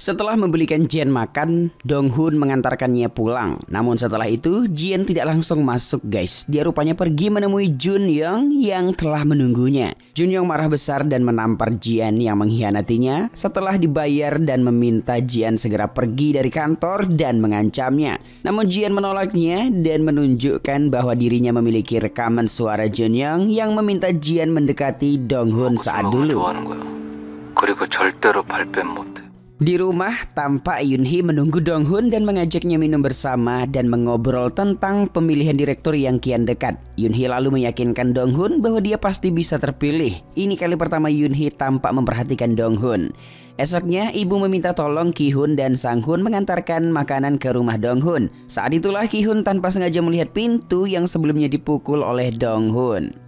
Setelah membelikan Jian makan, Dong-hun mengantarkannya pulang. Namun setelah itu, Jian tidak langsung masuk guys. Dia rupanya pergi menemui Jun-young yang telah menunggunya. Jun-young marah besar dan menampar Jian yang mengkhianatinya setelah dibayar dan meminta Jian segera pergi dari kantor dan mengancamnya. Namun Jian menolaknya dan menunjukkan bahwa dirinya memiliki rekaman suara Jun-young yang meminta Jian mendekati Dong-hun saat dulu. 그리고 절대로 발뺌 못해. Di rumah, tampak Yoon-hee menunggu Dong-hun dan mengajaknya minum bersama dan mengobrol tentang pemilihan direktur yang kian dekat. Yoon-hee lalu meyakinkan Dong-hun bahwa dia pasti bisa terpilih. Ini kali pertama Yoon-hee tampak memperhatikan Dong-hun. Esoknya, ibu meminta tolong Ki-hun dan Sang-hun mengantarkan makanan ke rumah Dong-hun. Saat itulah Ki-hun tanpa sengaja melihat pintu yang sebelumnya dipukul oleh Dong-hun.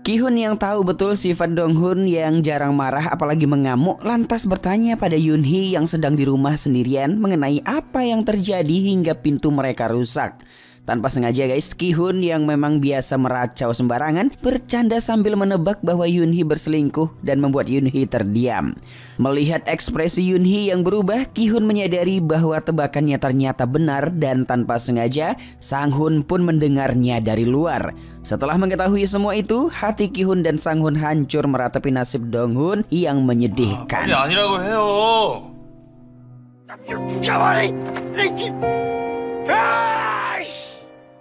Ki-hun yang tahu betul sifat Dong-hun yang jarang marah apalagi mengamuk lantas bertanya pada Yoon-hee yang sedang di rumah sendirian mengenai apa yang terjadi hingga pintu mereka rusak. Tanpa sengaja guys, Ki-hun yang memang biasa meracau sembarangan bercanda sambil menebak bahwa Yoon-hee berselingkuh dan membuat Yoon-hee terdiam. Melihat ekspresi Yoon-hee yang berubah, Ki-hun menyadari bahwa tebakannya ternyata benar dan tanpa sengaja Sang-hun pun mendengarnya dari luar. Setelah mengetahui semua itu, hati Ki-hun dan Sang-hun hancur meratapi nasib Dong-hun yang menyedihkan. 아니라고 해요.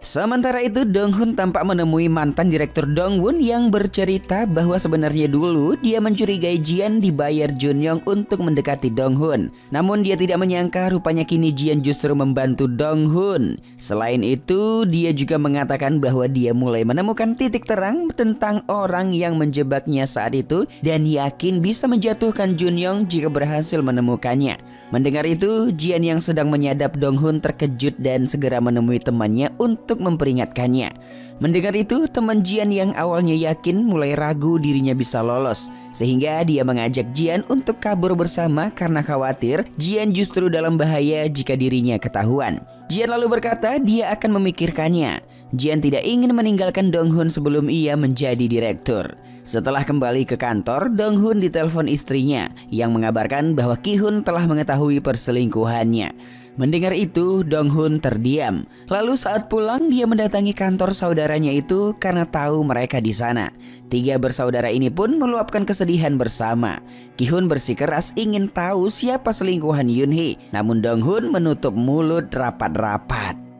Sementara itu, Dong-hun tampak menemui mantan direktur Dong-won yang bercerita bahwa sebenarnya dulu dia mencurigai Jian dibayar Jun-young untuk mendekati Dong-hun. Namun dia tidak menyangka rupanya kini Jian justru membantu Dong-hun. Selain itu, dia juga mengatakan bahwa dia mulai menemukan titik terang tentang orang yang menjebaknya saat itu dan yakin bisa menjatuhkan Jun-young jika berhasil menemukannya. Mendengar itu, Jian yang sedang menyadap Dong-hun terkejut dan segera menemui temannya untuk memperingatkannya. Mendengar itu, teman Jian yang awalnya yakin mulai ragu dirinya bisa lolos. Sehingga dia mengajak Jian untuk kabur bersama karena khawatir Jian justru dalam bahaya jika dirinya ketahuan. Jian lalu berkata dia akan memikirkannya. Jian tidak ingin meninggalkan Dong-hun sebelum ia menjadi direktur. Setelah kembali ke kantor, Dong-hun ditelepon istrinya yang mengabarkan bahwa Ki-hun telah mengetahui perselingkuhannya. Mendengar itu, Dong-hun terdiam. Lalu saat pulang, dia mendatangi kantor saudaranya itu karena tahu mereka di sana. Tiga bersaudara ini pun meluapkan kesedihan bersama. Ki-hun bersikeras ingin tahu siapa selingkuhan Yoon-hee, namun Dong-hun menutup mulut rapat-rapat.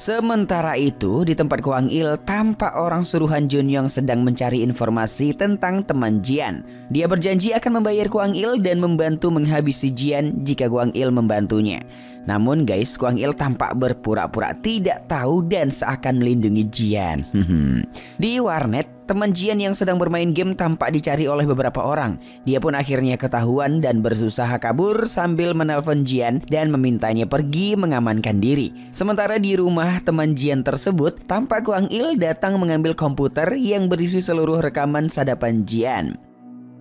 Sementara itu, di tempat Kwang-il, tampak orang suruhan Jun-young sedang mencari informasi tentang teman Jian. Dia berjanji akan membayar Kwang-il dan membantu menghabisi Jian jika Kwang-il membantunya. Namun guys, Kwang-il tampak berpura-pura tidak tahu dan seakan melindungi Jian. Di warnet, teman Jian yang sedang bermain game tampak dicari oleh beberapa orang. Dia pun akhirnya ketahuan dan berusaha kabur sambil menelpon Jian dan memintanya pergi mengamankan diri. Sementara di rumah teman Jian tersebut, tampak Kwang-il datang mengambil komputer yang berisi seluruh rekaman sadapan Jian.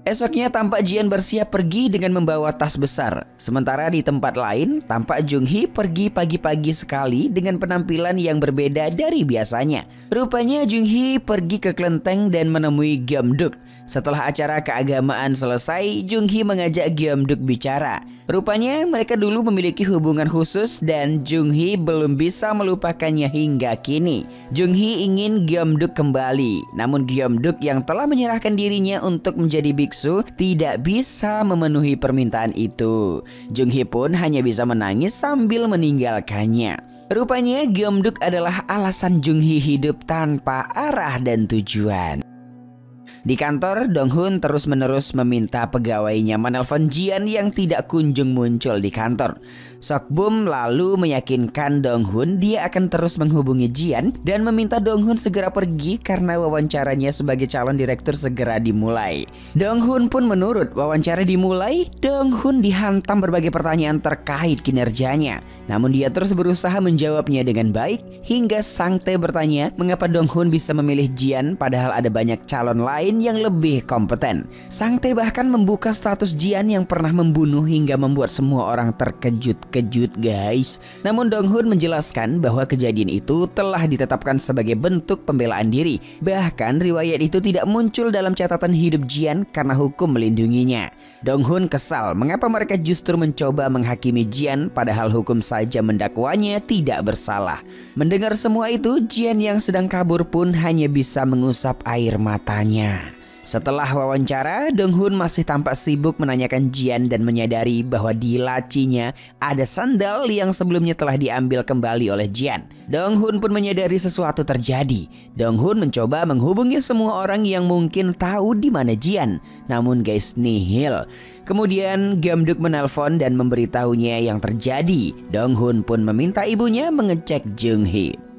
Esoknya tampak Jian bersiap pergi dengan membawa tas besar. Sementara di tempat lain, tampak Jung-hee pergi pagi-pagi sekali dengan penampilan yang berbeda dari biasanya. Rupanya Jung-hee pergi ke kelenteng dan menemui Gyeomduk. Setelah acara keagamaan selesai, Jung-hee mengajak Gyeomduk bicara. Rupanya mereka dulu memiliki hubungan khusus dan Jung-hee belum bisa melupakannya hingga kini. Jung-hee ingin Gyeomduk kembali, namun Gyeomduk yang telah menyerahkan dirinya untuk menjadi biksu tidak bisa memenuhi permintaan itu. Jung-hee pun hanya bisa menangis sambil meninggalkannya. Rupanya Gyeomduk adalah alasan Jung-hee hidup tanpa arah dan tujuan. Di kantor, Dong-hun terus-menerus meminta pegawainya menelpon Jian yang tidak kunjung muncul di kantor. Sok-bum lalu meyakinkan Dong-hun dia akan terus menghubungi Jian dan meminta Dong-hun segera pergi karena wawancaranya sebagai calon direktur segera dimulai. Dong-hun pun menurut. Wawancara dimulai, Dong-hun dihantam berbagai pertanyaan terkait kinerjanya. Namun dia terus berusaha menjawabnya dengan baik hingga Sang Tae bertanya mengapa Dong-hun bisa memilih Jian padahal ada banyak calon lain lain yang lebih kompeten. Sang Tae bahkan membuka status Jian yang pernah membunuh hingga membuat semua orang terkejut-kejut guys. Namun Dong-hun menjelaskan bahwa kejadian itu telah ditetapkan sebagai bentuk pembelaan diri. Bahkan riwayat itu tidak muncul dalam catatan hidup Jian karena hukum melindunginya. Dong-hun kesal mengapa mereka justru mencoba menghakimi Jian padahal hukum saja mendakwanya tidak bersalah. Mendengar semua itu, Jian yang sedang kabur pun hanya bisa mengusap air matanya. Setelah wawancara, Dong-hun masih tampak sibuk menanyakan Jian dan menyadari bahwa di lacinya ada sandal yang sebelumnya telah diambil kembali oleh Jian. Dong-hun pun menyadari sesuatu terjadi. Dong-hun mencoba menghubungi semua orang yang mungkin tahu di mana Jian, namun guys nihil. Kemudian Gamduk menelpon dan memberitahunya yang terjadi. Dong-hun pun meminta ibunya mengecek Jung-hee.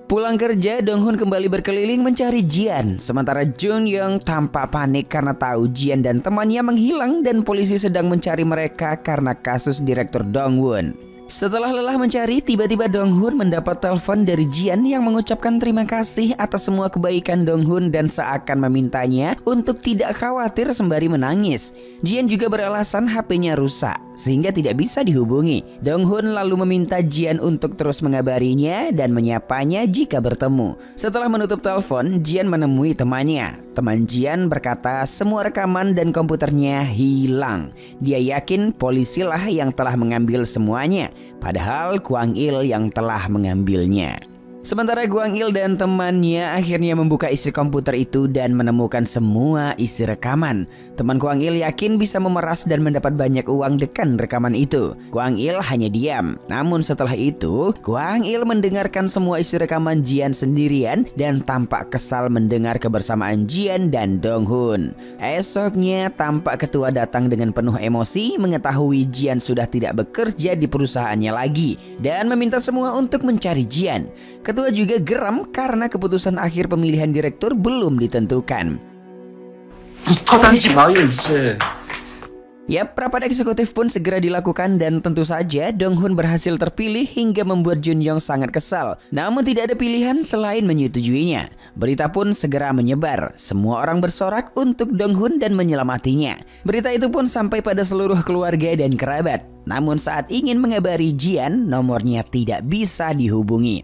Pulang kerja, Dong-hun kembali berkeliling mencari Jian. Sementara Jun-young tampak panik karena tahu Jian dan temannya menghilang dan polisi sedang mencari mereka karena kasus Direktur Dong-won. Setelah lelah mencari, tiba-tiba Dong-hun mendapat telepon dari Jian yang mengucapkan terima kasih atas semua kebaikan Dong-hun dan seakan memintanya untuk tidak khawatir sembari menangis. Jian juga beralasan HP-nya rusak sehingga tidak bisa dihubungi. Dong-hun lalu meminta Jian untuk terus mengabarinya dan menyapanya jika bertemu. Setelah menutup telepon, Jian menemui temannya. Teman Jian berkata semua rekaman dan komputernya hilang. Dia yakin polisilah yang telah mengambil semuanya, padahal Kwang Il yang telah mengambilnya. Sementara Kwang Il dan temannya akhirnya membuka isi komputer itu dan menemukan semua isi rekaman. Teman Kwang Il yakin bisa memeras dan mendapat banyak uang dengan rekaman itu. Kwang Il hanya diam. Namun setelah itu, Kwang Il mendengarkan semua isi rekaman Jian sendirian dan tampak kesal mendengar kebersamaan Jian dan Dong-hun. Esoknya tampak ketua datang dengan penuh emosi mengetahui Jian sudah tidak bekerja di perusahaannya lagi dan meminta semua untuk mencari Jian. Ketua juga geram karena keputusan akhir pemilihan direktur belum ditentukan. 붙어 다니지 마요 이제. Yap, rapat eksekutif pun segera dilakukan dan tentu saja Dong-hun berhasil terpilih hingga membuat Jun-young sangat kesal. Namun tidak ada pilihan selain menyetujuinya. Berita pun segera menyebar. Semua orang bersorak untuk Dong-hun dan menyelamatinya. Berita itu pun sampai pada seluruh keluarga dan kerabat. Namun saat ingin mengabari Jian, nomornya tidak bisa dihubungi.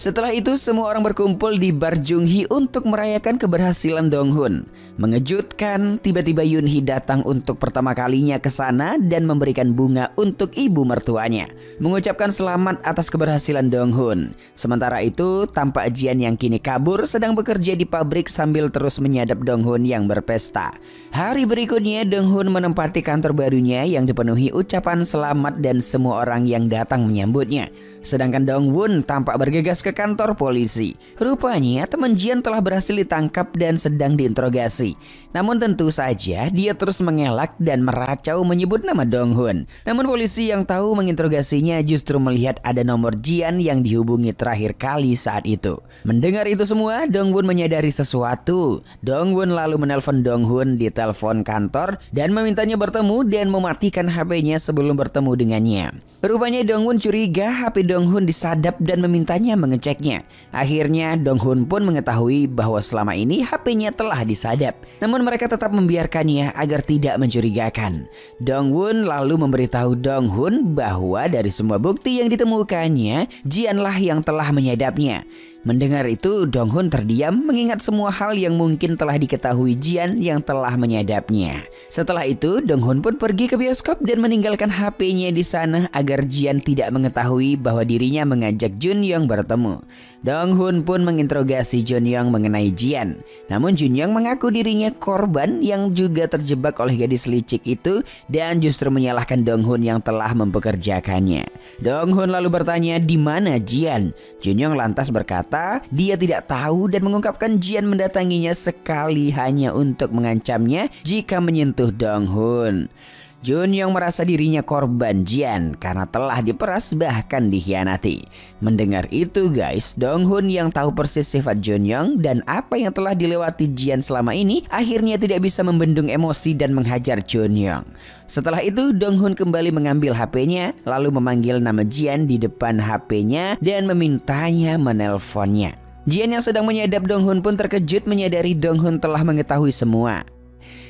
Setelah itu semua orang berkumpul di bar Jung-hee untuk merayakan keberhasilan Dong-hun. Mengejutkan, tiba-tiba Yoon-hee datang untuk pertama kalinya ke sana dan memberikan bunga untuk ibu mertuanya, mengucapkan selamat atas keberhasilan Dong-hun. Sementara itu, tampak Jian yang kini kabur sedang bekerja di pabrik sambil terus menyadap Dong-hun yang berpesta. Hari berikutnya, Dong-hun menempati kantor barunya yang dipenuhi ucapan selamat dan semua orang yang datang menyambutnya. Sedangkan Dong-won tampak bergegas ke kantor polisi. Rupanya teman Jian telah berhasil ditangkap dan sedang diinterogasi. Namun tentu saja dia terus mengelak dan meracau menyebut nama Dong-hun. Namun polisi yang tahu menginterogasinya justru melihat ada nomor Jian yang dihubungi terakhir kali saat itu. Mendengar itu semua, Dong-won menyadari sesuatu. Dong-won lalu menelpon Dong-hun di telepon kantor dan memintanya bertemu dan mematikan HP-nya sebelum bertemu dengannya. Rupanya Dong-won curiga HP Dong-hun disadap dan memintanya mengeceknya. Akhirnya Dong-hun pun mengetahui bahwa selama ini HP-nya telah disadap. Namun mereka tetap membiarkannya agar tidak mencurigakan. Dong-won lalu memberitahu Dong-hun bahwa dari semua bukti yang ditemukannya, Jianlah yang telah menyadapnya. Mendengar itu, Dong-hun terdiam mengingat semua hal yang mungkin telah diketahui Jian yang telah menyadapnya. Setelah itu, Dong-hun pun pergi ke bioskop dan meninggalkan HP-nya di sana agar Jian tidak mengetahui bahwa dirinya mengajak Jun-young bertemu. Dong-hun pun menginterogasi Jun-young mengenai Jian. Namun Jun-young mengaku dirinya korban yang juga terjebak oleh gadis licik itu dan justru menyalahkan Dong-hun yang telah mempekerjakannya. Dong-hun lalu bertanya di mana Jian. Jun-young lantas berkata dia tidak tahu dan mengungkapkan Jian mendatanginya sekali hanya untuk mengancamnya jika menyentuh Dong-hun. Jun-young merasa dirinya korban Jian karena telah diperas bahkan dikhianati. Mendengar itu guys, Dong-hun yang tahu persis sifat Jun-young dan apa yang telah dilewati Jian selama ini akhirnya tidak bisa membendung emosi dan menghajar Jun-young. Setelah itu Dong-hun kembali mengambil HP-nya lalu memanggil nama Jian di depan HP-nya dan memintanya menelponnya. Jian yang sedang menyadap Dong-hun pun terkejut menyadari Dong-hun telah mengetahui semua.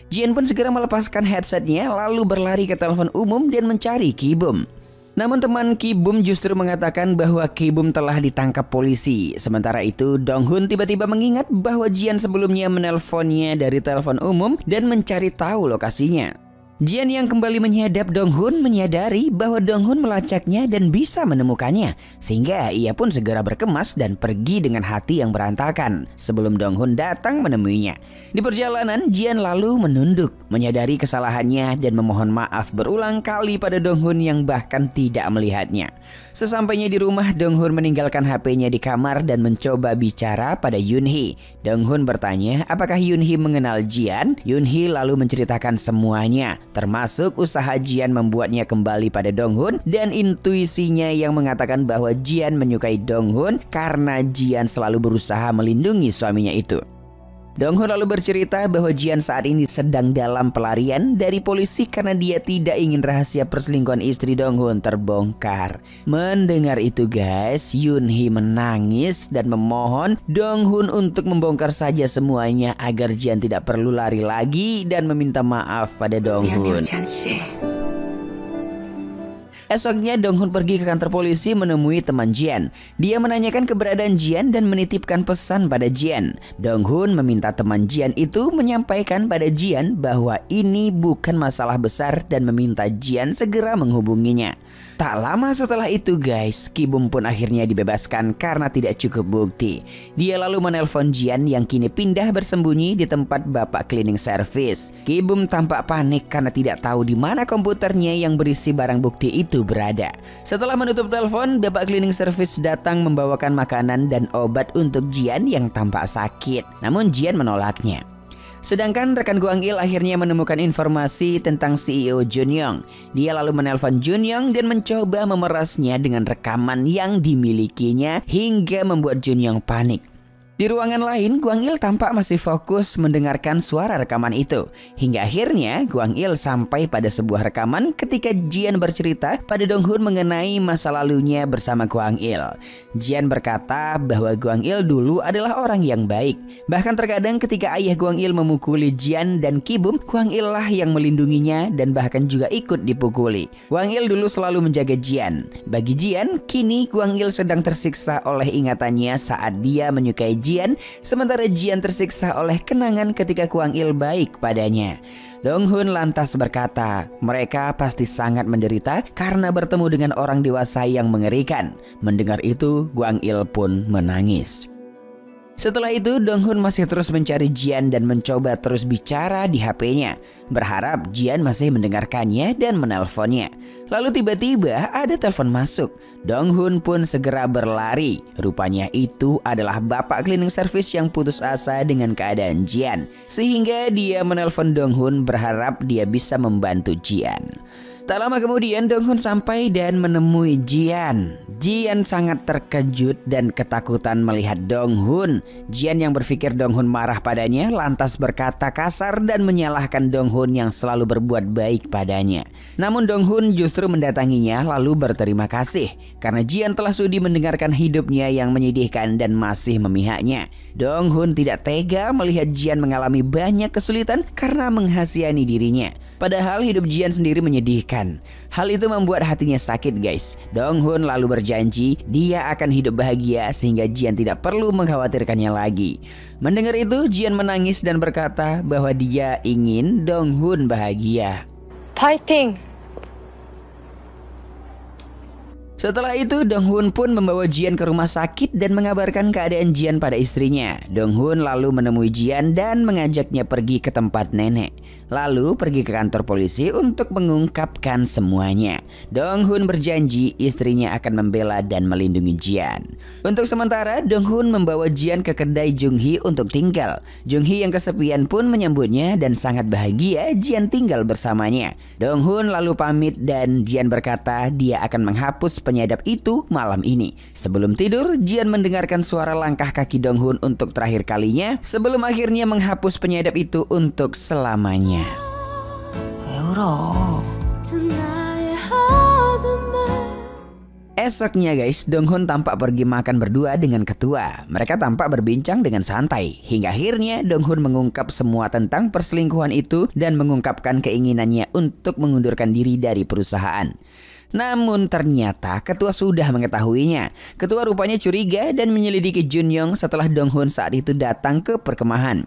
Jian pun segera melepaskan headsetnya lalu berlari ke telepon umum dan mencari Ki-bum. Namun teman Ki-bum justru mengatakan bahwa Ki-bum telah ditangkap polisi. Sementara itu Dong-hun tiba-tiba mengingat bahwa Jian sebelumnya menelponnya dari telepon umum dan mencari tahu lokasinya. Jian yang kembali menyadap Dong-hun menyadari bahwa Dong-hun melacaknya dan bisa menemukannya. Sehingga ia pun segera berkemas dan pergi dengan hati yang berantakan sebelum Dong-hun datang menemuinya. Di perjalanan Jian lalu menunduk, menyadari kesalahannya dan memohon maaf berulang kali pada Dong-hun yang bahkan tidak melihatnya. Sesampainya di rumah, Dong-hun meninggalkan HP-nya di kamar dan mencoba bicara pada Yoon-hee. Dong-hun bertanya apakah Yoon-hee mengenal Jian. Yoon-hee lalu menceritakan semuanya, termasuk usaha Jian membuatnya kembali pada Dong-hun dan intuisinya yang mengatakan bahwa Jian menyukai Dong-hun karena Jian selalu berusaha melindungi suaminya itu. Dong-hun lalu bercerita bahwa Jian saat ini sedang dalam pelarian dari polisi karena dia tidak ingin rahasia perselingkuhan istri Dong-hun terbongkar. Mendengar itu guys, Yoon-hee menangis dan memohon Dong-hun untuk membongkar saja semuanya agar Jian tidak perlu lari lagi dan meminta maaf pada Dong-hun. Esoknya Dong-hun pergi ke kantor polisi menemui teman Jian. Dia menanyakan keberadaan Jian dan menitipkan pesan pada Jian. Dong-hun meminta teman Jian itu menyampaikan pada Jian bahwa ini bukan masalah besar dan meminta Jian segera menghubunginya. Tak lama setelah itu guys, Ki-bum pun akhirnya dibebaskan karena tidak cukup bukti. Dia lalu menelpon Jian yang kini pindah bersembunyi di tempat bapak cleaning service. Ki-bum tampak panik karena tidak tahu di mana komputernya yang berisi barang bukti itu berada. Setelah menutup telepon, bapak cleaning service datang membawakan makanan dan obat untuk Jian yang tampak sakit. Namun Jian menolaknya. Sedangkan rekan Gwang-il akhirnya menemukan informasi tentang CEO Jun-young. Dia lalu menelpon Jun-young dan mencoba memerasnya dengan rekaman yang dimilikinya hingga membuat Jun-young panik. Di ruangan lain, Gwang-il tampak masih fokus mendengarkan suara rekaman itu. Hingga akhirnya Gwang-il sampai pada sebuah rekaman ketika Jian bercerita pada Dong-hun mengenai masa lalunya bersama Gwang-il. Jian berkata bahwa Gwang-il dulu adalah orang yang baik. Bahkan terkadang ketika ayah Gwang-il memukuli Jian dan Ki-bum, Gwang-il lah yang melindunginya dan bahkan juga ikut dipukuli. Gwang-il dulu selalu menjaga Jian. Bagi Jian, kini Gwang-il sedang tersiksa oleh ingatannya saat dia menyukai Jian, sementara Jian tersiksa oleh kenangan ketika Gwang-il baik padanya. Dong-hun lantas berkata, mereka pasti sangat menderita karena bertemu dengan orang dewasa yang mengerikan. Mendengar itu, Gwang-il pun menangis. Setelah itu, Dong-hun masih terus mencari Jian dan mencoba terus bicara di HP-nya. Berharap Jian masih mendengarkannya dan menelponnya. Lalu tiba-tiba ada telepon masuk. Dong-hun pun segera berlari. Rupanya itu adalah bapak cleaning service yang putus asa dengan keadaan Jian. Sehingga dia menelpon Dong-hun berharap dia bisa membantu Jian. Tak lama kemudian Dong-hun sampai dan menemui Jian. Jian sangat terkejut dan ketakutan melihat Dong-hun. Jian yang berpikir Dong-hun marah padanya lantas berkata kasar dan menyalahkan Dong-hun yang selalu berbuat baik padanya. Namun Dong-hun justru mendatanginya lalu berterima kasih karena Jian telah sudi mendengarkan hidupnya yang menyedihkan dan masih memihaknya. Dong-hun tidak tega melihat Jian mengalami banyak kesulitan karena menghasihani dirinya. Padahal hidup Jian sendiri menyedihkan. Hal itu membuat hatinya sakit guys. Dong-hun lalu berjanji dia akan hidup bahagia sehingga Jian tidak perlu mengkhawatirkannya lagi. Mendengar itu Jian menangis dan berkata bahwa dia ingin Dong-hun bahagia. 파이팅! Setelah itu Dong-hun pun membawa Jian ke rumah sakit dan mengabarkan keadaan Jian pada istrinya. Dong-hun lalu menemui Jian dan mengajaknya pergi ke tempat nenek. Lalu pergi ke kantor polisi untuk mengungkapkan semuanya. Dong-hun berjanji istrinya akan membela dan melindungi Jian. Untuk sementara Dong-hun membawa Jian ke kedai Jung-hee untuk tinggal. Jung-hee yang kesepian pun menyambutnya dan sangat bahagia Jian tinggal bersamanya. Dong-hun lalu pamit dan Jian berkata dia akan menghapus penyadap itu malam ini. Sebelum tidur, Jian mendengarkan suara langkah kaki Dong-hun untuk terakhir kalinya sebelum akhirnya menghapus penyadap itu untuk selamanya. Esoknya guys, Donghun tampak pergi makan berdua dengan ketua. Mereka tampak berbincang dengan santai. Hingga akhirnya Donghun mengungkap semua tentang perselingkuhan itu dan mengungkapkan keinginannya untuk mengundurkan diri dari perusahaan. Namun ternyata ketua sudah mengetahuinya. Ketua rupanya curiga dan menyelidiki Junyoung setelah Donghun saat itu datang ke perkemahan.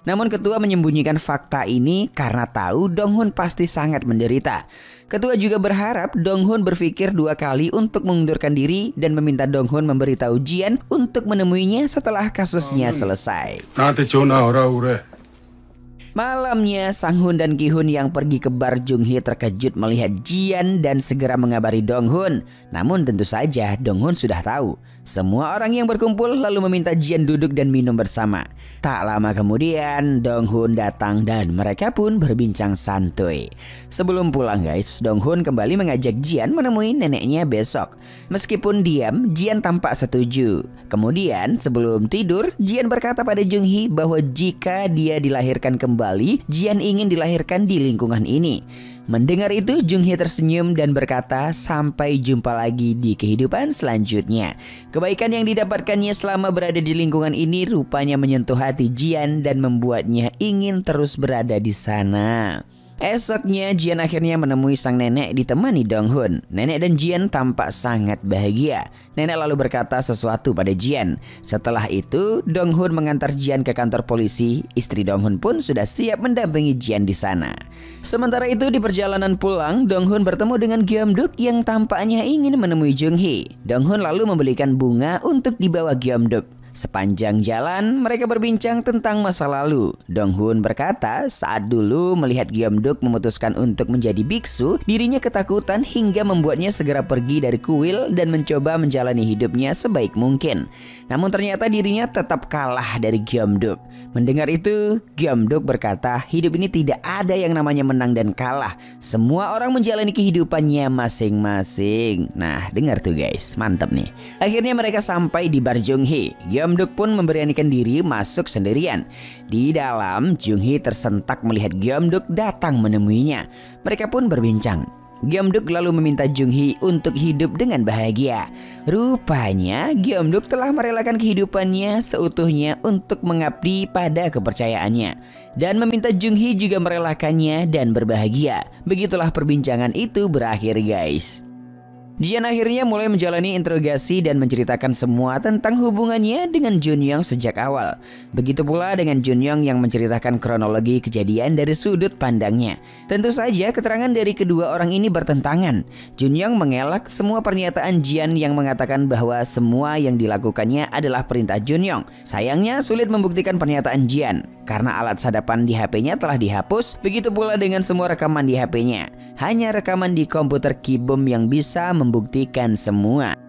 Namun ketua menyembunyikan fakta ini karena tahu Donghun pasti sangat menderita. Ketua juga berharap Donghun berpikir 2 kali untuk mengundurkan diri dan meminta Donghun memberitahu Jian untuk menemuinya setelah kasusnya selesai. Malamnya, Sang-hun dan Ki-hun yang pergi ke bar Jung-hee terkejut melihat Jian dan segera mengabari Donghun. Namun tentu saja Donghun sudah tahu. Semua orang yang berkumpul lalu meminta Jian duduk dan minum bersama. Tak lama kemudian Donghun datang dan mereka pun berbincang santuy. Sebelum pulang guys, Donghun kembali mengajak Jian menemui neneknya besok. Meskipun diam, Jian tampak setuju. Kemudian sebelum tidur, Jian berkata pada Jung-hee bahwa jika dia dilahirkan kembali, Jian ingin dilahirkan di lingkungan ini. Mendengar itu, Jung-hee tersenyum dan berkata sampai jumpa lagi di kehidupan selanjutnya. Kebaikan yang didapatkannya selama berada di lingkungan ini rupanya menyentuh hati Jian dan membuatnya ingin terus berada di sana. Esoknya Jian akhirnya menemui sang nenek ditemani Donghun. Nenek dan Jian tampak sangat bahagia. Nenek lalu berkata sesuatu pada Jian. Setelah itu Donghun mengantar Jian ke kantor polisi. Istri Donghun pun sudah siap mendampingi Jian di sana. Sementara itu di perjalanan pulang, Donghun bertemu dengan Gyeomduk yang tampaknya ingin menemui Jung-hee. Donghun lalu membelikan bunga untuk dibawa Gyeomduk. Sepanjang jalan mereka berbincang tentang masa lalu. Donghun berkata saat dulu melihat Gyeomduk memutuskan untuk menjadi biksu, dirinya ketakutan hingga membuatnya segera pergi dari kuil dan mencoba menjalani hidupnya sebaik mungkin. Namun ternyata dirinya tetap kalah dari Gyeomduk. Mendengar itu, Gyeomduk berkata hidup ini tidak ada yang namanya menang dan kalah. Semua orang menjalani kehidupannya masing-masing. Nah, dengar tuh guys, mantap nih. Akhirnya mereka sampai di bar Jung-hee. Gyeomduk pun memberanikan diri masuk sendirian. Di dalam, Jung-hee tersentak melihat Gyeomduk datang menemuinya. Mereka pun berbincang. Gyeomduk lalu meminta Jung-hee untuk hidup dengan bahagia. Rupanya Gyeomduk telah merelakan kehidupannya seutuhnya untuk mengabdi pada kepercayaannya. Dan meminta Jung-hee juga merelakannya dan berbahagia. Begitulah perbincangan itu berakhir guys. Jian akhirnya mulai menjalani interogasi dan menceritakan semua tentang hubungannya dengan Junyoung sejak awal. Begitu pula dengan Junyoung yang menceritakan kronologi kejadian dari sudut pandangnya. Tentu saja keterangan dari kedua orang ini bertentangan. Junyoung mengelak semua pernyataan Jian yang mengatakan bahwa semua yang dilakukannya adalah perintah Junyoung. Sayangnya sulit membuktikan pernyataan Jian karena alat sadapan di HP-nya telah dihapus. Begitu pula dengan semua rekaman di HP-nya. Hanya rekaman di komputer Ki-bom yang bisa membuktikan semua.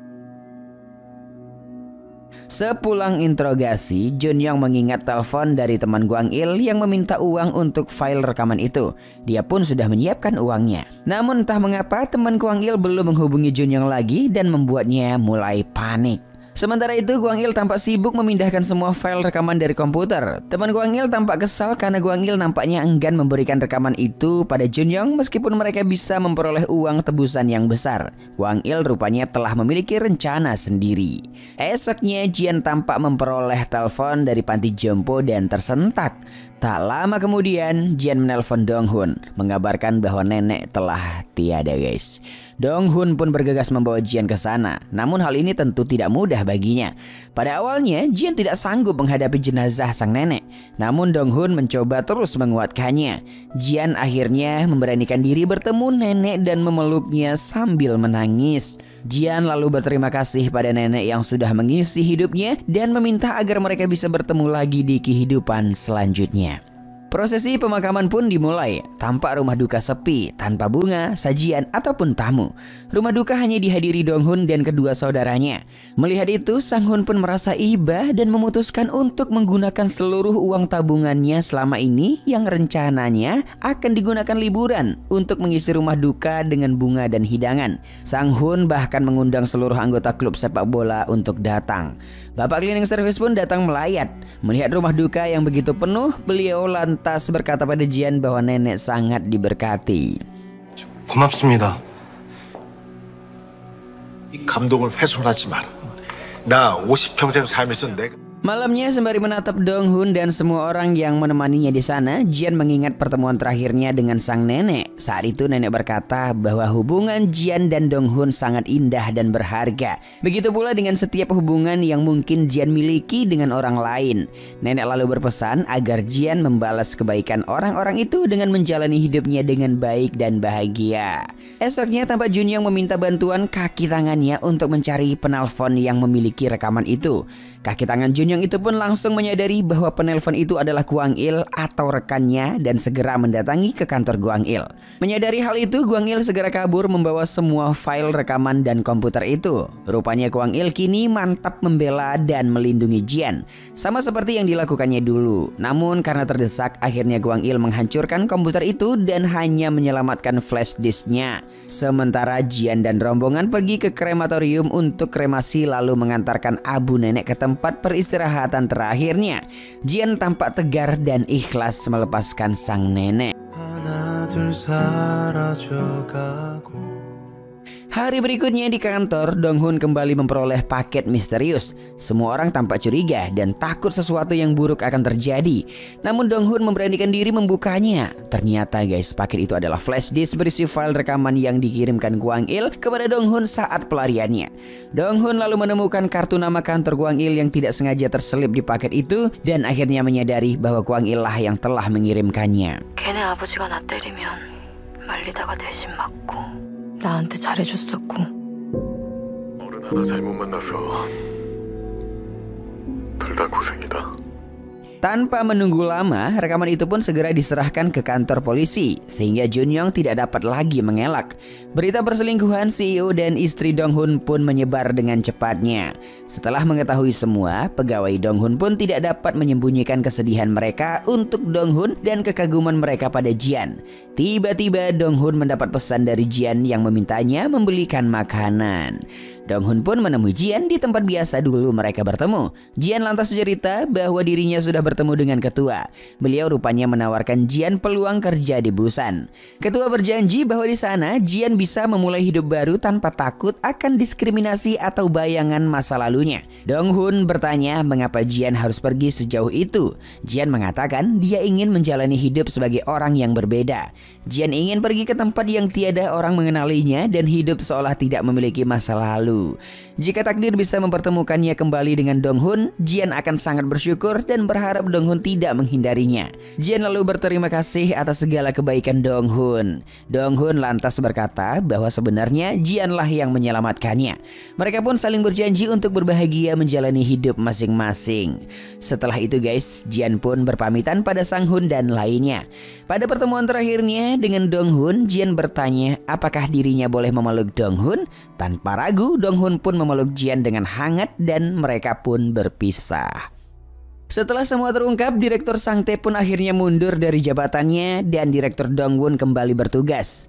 Sepulang interogasi, Junyoung mengingat telepon dari teman Gwang-il yang meminta uang untuk file rekaman itu. Dia pun sudah menyiapkan uangnya. Namun entah mengapa teman Gwang-il belum menghubungi Junyoung lagi dan membuatnya mulai panik. Sementara itu Gwang-il tampak sibuk memindahkan semua file rekaman dari komputer. Teman Gwang-il tampak kesal karena Gwang-il nampaknya enggan memberikan rekaman itu pada Junyoung meskipun mereka bisa memperoleh uang tebusan yang besar. Gwang-il rupanya telah memiliki rencana sendiri. Esoknya Jian tampak memperoleh telepon dari panti jompo dan tersentak. Tak lama kemudian Jian menelpon Donghun mengabarkan bahwa nenek telah tiada guys. Donghun pun bergegas membawa Jian ke sana. Namun hal ini tentu tidak mudah baginya. Pada awalnya Jian tidak sanggup menghadapi jenazah sang nenek. Namun Donghun mencoba terus menguatkannya. Jian akhirnya memberanikan diri bertemu nenek dan memeluknya sambil menangis. Jian lalu berterima kasih pada nenek yang sudah mengisi hidupnya dan meminta agar mereka bisa bertemu lagi di kehidupan selanjutnya. Prosesi pemakaman pun dimulai. Tampak rumah duka sepi, tanpa bunga, sajian, ataupun tamu. Rumah duka hanya dihadiri Donghun dan kedua saudaranya. Melihat itu, Sang-hun pun merasa iba dan memutuskan untuk menggunakan seluruh uang tabungannya selama ini yang rencananya akan digunakan liburan untuk mengisi rumah duka dengan bunga dan hidangan. Sang-hun bahkan mengundang seluruh anggota klub sepak bola untuk datang. Bapak cleaning service pun datang melayat. Melihat rumah duka yang begitu penuh, beliau lantas berkata pada Jian bahwa nenek sangat diberkati. 고맙습니다. 이 감동을 훼손하지 마라. 나 50평생 살면서 내가 Malamnya sembari menatap Dong Hun dan semua orang yang menemaninya di sana, Jian mengingat pertemuan terakhirnya dengan sang nenek. Saat itu nenek berkata bahwa hubungan Jian dan Dong Hun sangat indah dan berharga. Begitu pula dengan setiap hubungan yang mungkin Jian miliki dengan orang lain. Nenek lalu berpesan agar Jian membalas kebaikan orang-orang itu dengan menjalani hidupnya dengan baik dan bahagia. Esoknya tampak Junyong meminta bantuan kaki tangannya untuk mencari penelpon yang memiliki rekaman itu. Kaki tangan Junyong itu pun langsung menyadari bahwa penelpon itu adalah Guang Il atau rekannya dan segera mendatangi ke kantor Guang Il. Menyadari hal itu, Guang Il segera kabur membawa semua file rekaman dan komputer itu. Rupanya Guang Il kini mantap membela dan melindungi Jian, sama seperti yang dilakukannya dulu. Namun karena terdesak, akhirnya Guang Il menghancurkan komputer itu dan hanya menyelamatkan flash disknya. Sementara Jian dan rombongan pergi ke krematorium untuk kremasi lalu mengantarkan abu nenek ke tempat peristirahatan terakhirnya. Jian tampak tegar dan ikhlas melepaskan sang nenek. Hari berikutnya di kantor, Dong Hun kembali memperoleh paket misterius. Semua orang tampak curiga dan takut sesuatu yang buruk akan terjadi. Namun Dong Hun memberanikan diri membukanya. Ternyata guys, paket itu adalah flash disk berisi file rekaman yang dikirimkan Guang Il kepada Dong Hun saat pelariannya. Dong Hun lalu menemukan kartu nama kantor Guang Il yang tidak sengaja terselip di paket itu dan akhirnya menyadari bahwa Guang Il lah yang telah mengirimkannya. 걔네 아버지가 나 때리면 말리다가 대신 맞고 나한테 잘해줬었고 어른 하나 잘못 만나서 둘 다 고생이다. Tanpa menunggu lama, rekaman itu pun segera diserahkan ke kantor polisi, sehingga Junyong tidak dapat lagi mengelak. Berita perselingkuhan CEO dan istri Dong Hun pun menyebar dengan cepatnya. Setelah mengetahui semua, pegawai Dong Hun pun tidak dapat menyembunyikan kesedihan mereka untuk Dong Hun dan kekaguman mereka pada Jian. Tiba-tiba Dong Hun mendapat pesan dari Jian yang memintanya membelikan makanan. Dong Hun pun menemui Jian di tempat biasa dulu mereka bertemu. Jian lantas cerita bahwa dirinya sudah bertemu dengan ketua. Beliau rupanya menawarkan Jian peluang kerja di Busan. Ketua berjanji bahwa di sana Jian bisa memulai hidup baru tanpa takut akan diskriminasi atau bayangan masa lalunya. Dong Hun bertanya mengapa Jian harus pergi sejauh itu. Jian mengatakan dia ingin menjalani hidup sebagai orang yang berbeda. Jian ingin pergi ke tempat yang tiada orang mengenalinya dan hidup seolah tidak memiliki masa lalu. Jika takdir bisa mempertemukannya kembali dengan Dong Hun, Jian akan sangat bersyukur dan berharap Dong Hun tidak menghindarinya. Jian lalu berterima kasih atas segala kebaikan Dong Hun. Dong Hun lantas berkata bahwa sebenarnya Jianlah yang menyelamatkannya. Mereka pun saling berjanji untuk berbahagia menjalani hidup masing-masing. Setelah itu guys, Jian pun berpamitan pada Sang Hun dan lainnya. Pada pertemuan terakhirnya dengan Dong Hun, Jian bertanya apakah dirinya boleh memeluk Dong Hun. Tanpa ragu, Dong Hun pun memeluk Jian dengan hangat dan mereka pun berpisah. Setelah semua terungkap, Direktur Sang Tae pun akhirnya mundur dari jabatannya dan Direktur Dong Won kembali bertugas.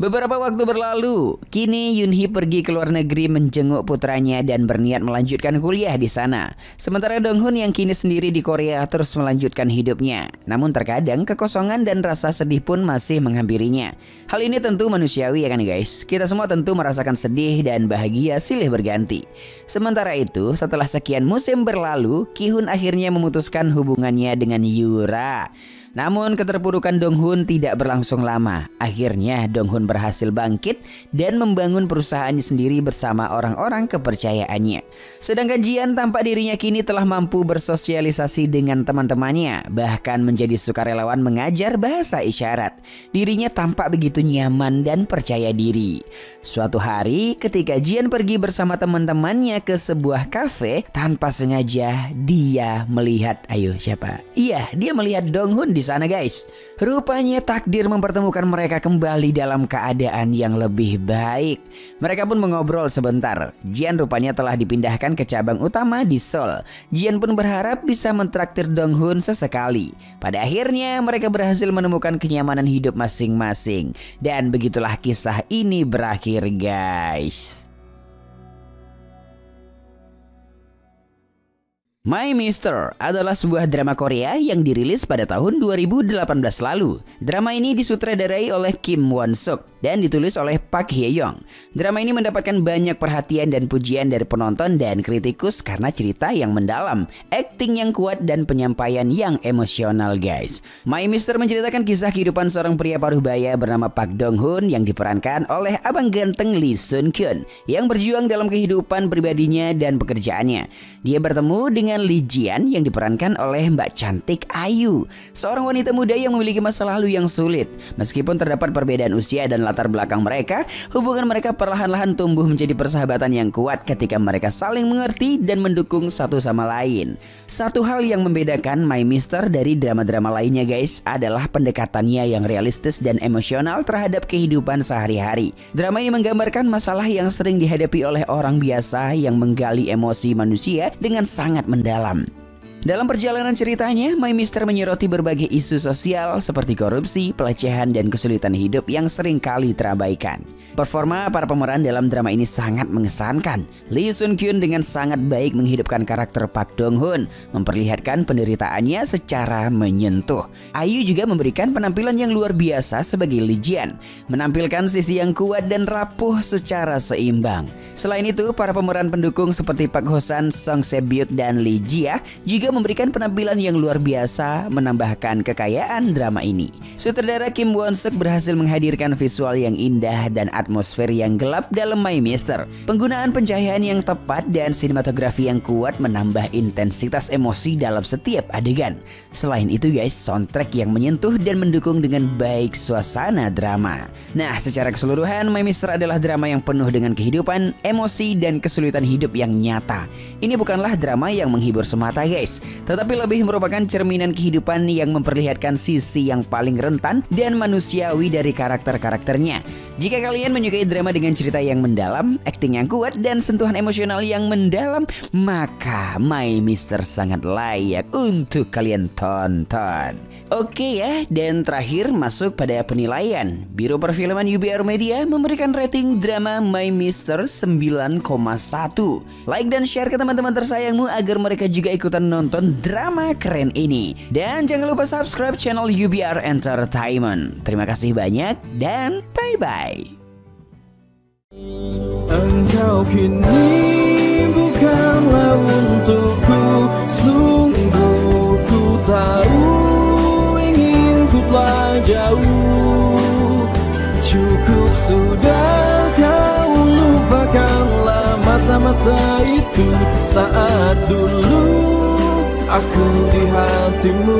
Beberapa waktu berlalu, kini Yoon Hee pergi ke luar negeri menjenguk putranya dan berniat melanjutkan kuliah di sana. Sementara Dong Hun yang kini sendiri di Korea terus melanjutkan hidupnya. Namun terkadang kekosongan dan rasa sedih pun masih menghampirinya. Hal ini tentu manusiawi ya kan guys. Kita semua tentu merasakan sedih dan bahagia silih berganti. Sementara itu, setelah sekian musim berlalu, Ki Hun akhirnya memutuskan hubungannya dengan Yura. Namun keterpurukan Dong Hun tidak berlangsung lama. Akhirnya Dong Hun berhasil bangkit dan membangun perusahaannya sendiri bersama orang-orang kepercayaannya. Sedangkan Jian tampak dirinya kini telah mampu bersosialisasi dengan teman-temannya, bahkan menjadi sukarelawan mengajar bahasa isyarat. Dirinya tampak begitu nyaman dan percaya diri. Suatu hari ketika Jian pergi bersama teman-temannya ke sebuah kafe, tanpa sengaja dia melihat Iya, dia melihat Dong Hun di sana guys. Rupanya takdir mempertemukan mereka kembali dalam keadaan yang lebih baik. Mereka pun mengobrol sebentar. Jian rupanya telah dipindahkan ke cabang utama di Seoul. Jian pun berharap bisa mentraktir Dong Hun sesekali. Pada akhirnya mereka berhasil menemukan kenyamanan hidup masing-masing. Dan begitulah kisah ini berakhir guys. My Mister adalah sebuah drama Korea yang dirilis pada tahun 2018 lalu. Drama ini disutradarai oleh Kim Won Suk dan ditulis oleh Park Hye Young. Drama ini mendapatkan banyak perhatian dan pujian dari penonton dan kritikus karena cerita yang mendalam, akting yang kuat, dan penyampaian yang emosional guys. My Mister menceritakan kisah kehidupan seorang pria paruh baya bernama Park Dong Hoon yang diperankan oleh abang ganteng Lee Sun Kyun yang berjuang dalam kehidupan pribadinya dan pekerjaannya. Dia bertemu dengan Lee Jian yang diperankan oleh Mbak Cantik Ayu, seorang wanita muda yang memiliki masa lalu yang sulit. Meskipun terdapat perbedaan usia dan latar belakang mereka, hubungan mereka perlahan-lahan tumbuh menjadi persahabatan yang kuat ketika mereka saling mengerti dan mendukung satu sama lain. Satu hal yang membedakan My Mister dari drama-drama lainnya guys adalah pendekatannya yang realistis dan emosional terhadap kehidupan sehari-hari. Drama ini menggambarkan masalah yang sering dihadapi oleh orang biasa yang menggali emosi manusia dengan sangat mendalam. Dalam perjalanan ceritanya, My Mister menyoroti berbagai isu sosial seperti korupsi, pelecehan, dan kesulitan hidup yang sering kali terabaikan. Performa para pemeran dalam drama ini sangat mengesankan. Lee Sun Kyun dengan sangat baik menghidupkan karakter Park Dong Hoon, memperlihatkan penderitaannya secara menyentuh. Ayu juga memberikan penampilan yang luar biasa sebagai Lee Jian, menampilkan sisi yang kuat dan rapuh secara seimbang. Selain itu, para pemeran pendukung seperti Park Ho San, Song Se Byuk, dan Lee Jia juga memberikan penampilan yang luar biasa, menambahkan kekayaan drama ini. Sutradara Kim Won Suk berhasil menghadirkan visual yang indah dan atmosfer yang gelap dalam My Mister. Penggunaan pencahayaan yang tepat dan sinematografi yang kuat menambah intensitas emosi dalam setiap adegan. Selain itu guys, soundtrack yang menyentuh dan mendukung dengan baik suasana drama. Nah, secara keseluruhan My Mister adalah drama yang penuh dengan kehidupan, emosi, dan kesulitan hidup yang nyata. Ini bukanlah drama yang menghibur semata guys, tetapi lebih merupakan cerminan kehidupan yang memperlihatkan sisi yang paling rentan dan manusiawi dari karakter-karakternya. Jika kalian menyukai drama dengan cerita yang mendalam, akting yang kuat, dan sentuhan emosional yang mendalam, maka My Mister sangat layak untuk kalian tonton. Oke ya, dan terakhir masuk pada penilaian. Biro Perfilman UBR Media memberikan rating drama My Mister 9,1. Like dan share ke teman-teman tersayangmu agar mereka juga ikutan nonton drama keren ini. Dan jangan lupa subscribe channel UBR Entertainment. Terima kasih banyak dan bye-bye. Engkau kini bukanlah untukku, sungguh ku tahu ingin ku telah jauh. Cukup sudah kau lupakanlah masa-masa itu, saat dulu aku di hatimu.